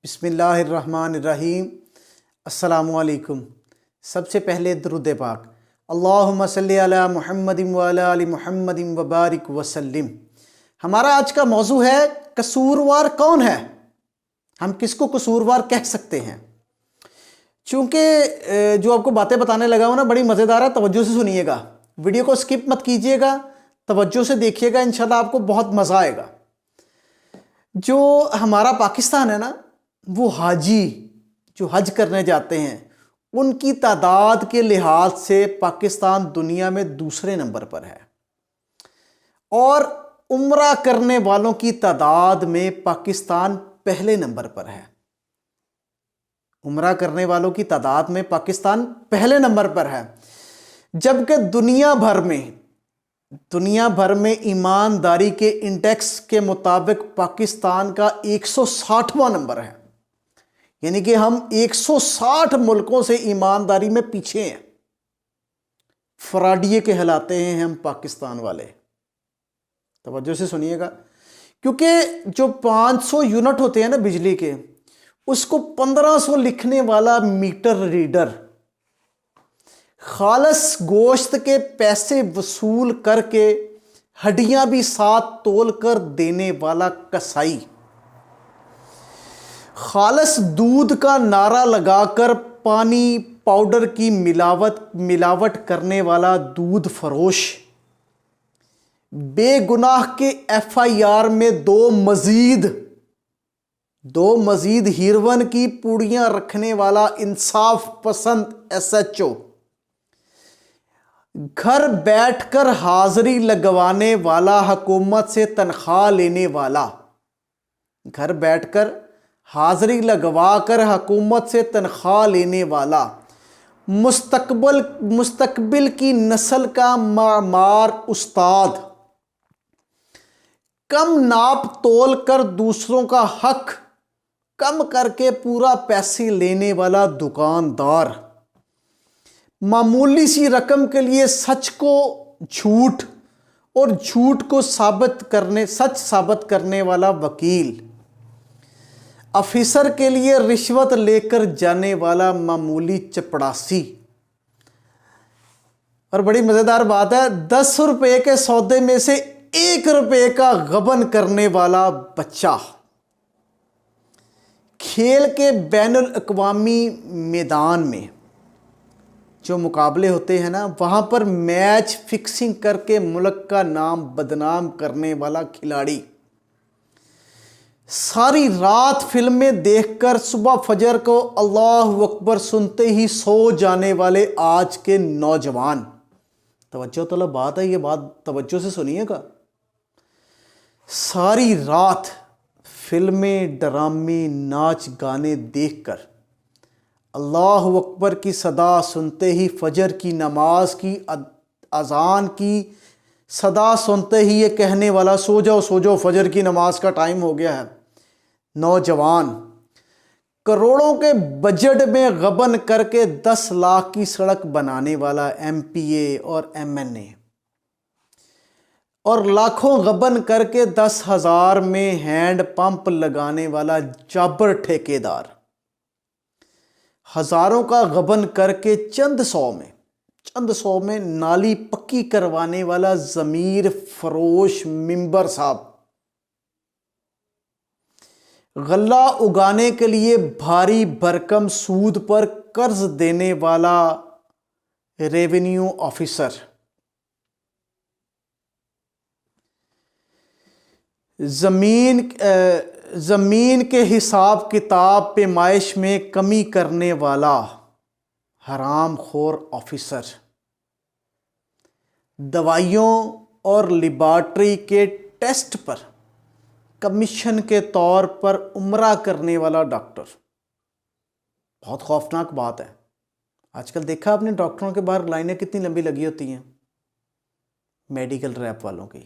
बिस्मिल्लाहिर्रहमानिर्रहीम। अस्सलामुअलैकुम। सबसे पहले दुरूद पाक, अल्लाहुम्मा सल्ली अला मुहम्मदिन व अला आलि मुहम्मदिन व बारिक वसल्लिम। हमारा आज का मौजू है कसूरवार कौन है, हम किसको कसूरवार कह सकते हैं। चूँकि जो आपको बातें बताने लगा हूँ ना बड़ी मज़ेदार है, तवज्जो से सुनिएगा, वीडियो को स्किप मत कीजिएगा, तवज्जो से देखिएगा, इंशाल्लाह आपको बहुत मज़ा आएगा। जो हमारा पाकिस्तान है ना, वो हाजी जो हज करने जाते हैं उनकी तादाद के लिहाज से पाकिस्तान दुनिया में दूसरे नंबर पर है, और उम्रा करने वालों की तादाद में पाकिस्तान पहले नंबर पर है। उम्रा करने वालों की तादाद में पाकिस्तान पहले नंबर पर है, जबकि दुनिया भर में ईमानदारी के इंडेक्स के मुताबिक पाकिस्तान का 160वां नंबर है। यानी कि हम 160 मुल्कों से ईमानदारी में पीछे हैं। फ्रॉडिये कहलाते हैं हम पाकिस्तान वाले। तवज्जो से सुनिएगा, क्योंकि जो 500 यूनिट होते हैं ना बिजली के, उसको 1500 लिखने वाला मीटर रीडर, खालस गोश्त के पैसे वसूल करके हड्डियां भी साथ तोल कर देने वाला कसाई, खालस दूध का नारा लगाकर पानी पाउडर की मिलावट करने वाला दूध फरोश, बेगुनाह के FIR में दो मजीद हीरोइन की पूड़ियां रखने वाला इंसाफ पसंद SHO, घर बैठकर हाजिरी लगवाने वाला, हुकूमत से तनख्वाह लेने वाला, घर बैठकर हाजिरी लगवा कर हुकूमत से तनख्वाह लेने वाला, मुस्तकबिल की नस्ल का मामार उस्ताद, कम नाप तोल कर दूसरों का हक कम करके पूरा पैसे लेने वाला दुकानदार, मामूली सी रकम के लिए सच को झूठ और झूठ को सच साबित करने वाला वकील, ऑफिसर के लिए रिश्वत लेकर जाने वाला मामूली चपड़ासी, और बड़ी मज़ेदार बात है, 10 रुपये के सौदे में से 1 रुपये का गबन करने वाला बच्चा, खेल के बैनुल अक़वामी मैदान में जो मुकाबले होते हैं ना, वहाँ पर मैच फिक्सिंग करके मुल्क का नाम बदनाम करने वाला खिलाड़ी, सारी रात फिल्में देखकर सुबह फजर को अल्लाहु अकबर सुनते ही सो जाने वाले आज के नौजवान। तवज्जो तलब बात है, ये बात तवज्जो से सुनिएगा। सारी रात फिल्में, ड्रामे, नाच गाने देखकर अल्लाहु अकबर की सदा सुनते ही, फजर की नमाज की अजान की सदा सुनते ही ये कहने वाला, सो जाओ फजर की नमाज का टाइम हो गया है। नौजवान करोड़ों के बजट में गबन करके 10 लाख की सड़क बनाने वाला MPA और MNA, और लाखों गबन करके 10,000 में हैंड पंप लगाने वाला जाबर ठेकेदार, हजारों का गबन करके चंद सौ में नाली पक्की करवाने वाला ज़मीर फरोश मिंबर साहब, गल्ला उगाने के लिए भारी भरकम सूद पर कर्ज देने वाला रेवेन्यू ऑफिसर, ज़मीन के हिसाब किताब पैमाइश में कमी करने वाला हरामखोर ऑफिसर, दवाइयों और लेबॉर्ट्री के टेस्ट पर कमीशन के तौर पर उम्रा करने वाला डॉक्टर। बहुत खौफनाक बात है। आजकल देखा आपने डॉक्टरों के बाहर लाइनें कितनी लंबी लगी होती हैं, मेडिकल रैप वालों की।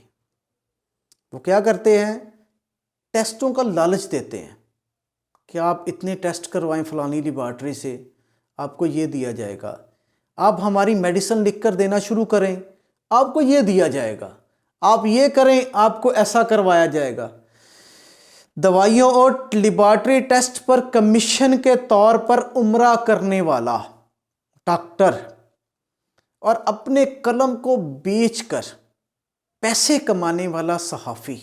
वो क्या करते हैं, टेस्टों का लालच देते हैं कि आप इतने टेस्ट करवाएं फलानी लेबॉर्ट्री से, आपको ये दिया जाएगा, आप हमारी मेडिसिन लिख कर देना शुरू करें, आपको ये दिया जाएगा, आप ये करें, आपको ऐसा करवाया जाएगा। दवाइयों और लेबॉरेटरी टेस्ट पर कमीशन के तौर पर उम्रा करने वाला डॉक्टर और अपने कलम को बेचकर पैसे कमाने वाला सहाफ़ी।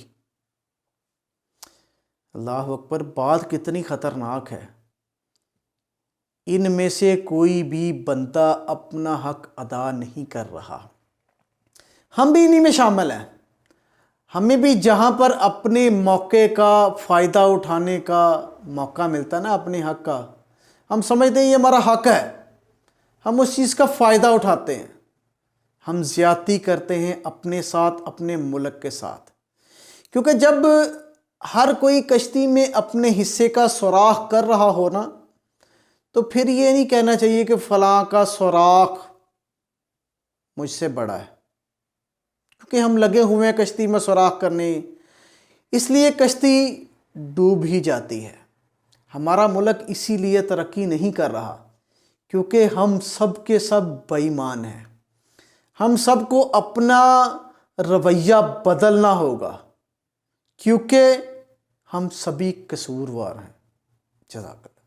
अल्लाह अकबर, बात कितनी ख़तरनाक है। इनमें से कोई भी बंदा अपना हक अदा नहीं कर रहा। हम भी इन्हीं में शामिल हैं। हमें भी जहाँ पर अपने मौके का फ़ायदा उठाने का मौका मिलता है ना, अपने हक का, हम समझते हैं ये हमारा हक है, हम उस चीज़ का फ़ायदा उठाते हैं। हम ज़्यादती करते हैं अपने साथ, अपने मुल्क के साथ। क्योंकि जब हर कोई कश्ती में अपने हिस्से का सुराख कर रहा हो ना, तो फिर ये नहीं कहना चाहिए कि फ़लाँ का सुराख मुझसे बड़ा है, क्योंकि हम लगे हुए हैं कश्ती में सुराख करने, इसलिए कश्ती डूब ही जाती है। हमारा मुल्क इसीलिए तरक्की नहीं कर रहा क्योंकि हम सब के सब बेईमान हैं। हम सबको अपना रवैया बदलना होगा क्योंकि हम सभी कसूरवार हैं। जज़ाकल्लाह।